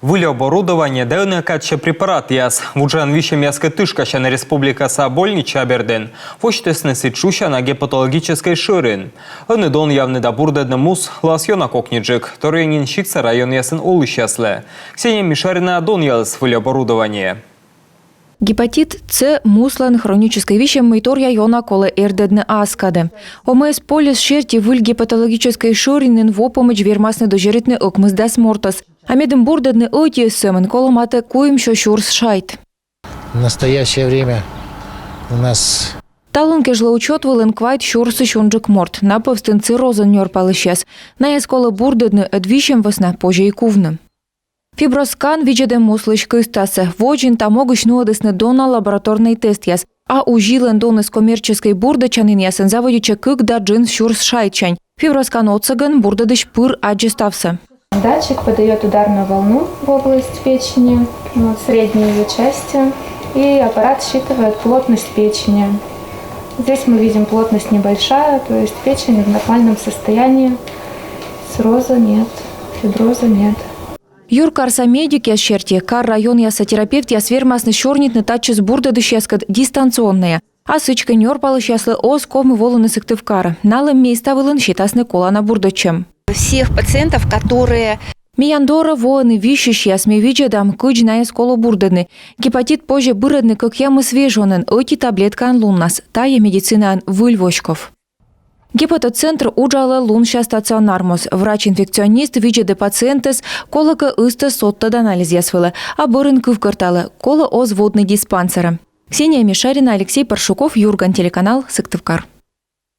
Выли оборудование дайны каче препарат яс. Вуджан вищем яска тышкаща на республика Собольнича Аберден. Вочтесны сычуща на гепатологической ширин. Они дон явный добурдедный мус ласьона кокниджик, который нинщикса район ясен улыщасле. Ксения Мишарина дон ялс выли оборудование. Гепатит С муслан хронической вещи мейтория йона коле эрдедне аскаде. ОМС полис шерти выль гепатологической шоринен в опомощь вермасны дожеритне окмыз дас мортас. А медем бурдедне ойти семен коломате куим шошурс шайт. В настоящее время у нас Талунке жлоучет вылен квайт шурсы шунджик морт. На повстенцы розен нёрпал исчез. На ясколе бурдедне эдвищем весна позже и кувны. Фиброскан виджедем муслышкой стасе. Воджин тамогыш нуадесне дона лабораторный тест яс. А у жилен дон из коммерческой бурды чанин ясен заводича кык да джин шурс шайчань. Фиброскан отсаган бурдадыш пыр аджистався. Датчик подает ударную волну в область печени, средней ее части, и аппарат считывает плотность печени. Здесь мы видим плотность небольшая, то есть печень в нормальном состоянии, цирроза нет, фиброза нет. Юр карса медик яс шерти, кар район яса терапевт яс вермасны шорнитны тачыс бурдадыш яскат дистанционная. А сычка нёрпалыш яслы оз комы волыны сыктывкара. Налым места вылын считасны колана бурдачем. Всех пациентов, которые... Мияндора воины вищущ ясме виджедам кыч на эсколу бурдадны. Гепатит позже бырыдны как ямы свежонен, оти таблетка луннас, тая медицина выльвочков. Гепатоцентр уджала лунша стационармос. Врач-инфекционист виджеде пациентес колока ыста сотта анализ ясвела, а бырын кывкартала, кола оз водный диспансера. Ксения Мишарина, Алексей Паршуков, Юрган, телеканал Сыктывкар.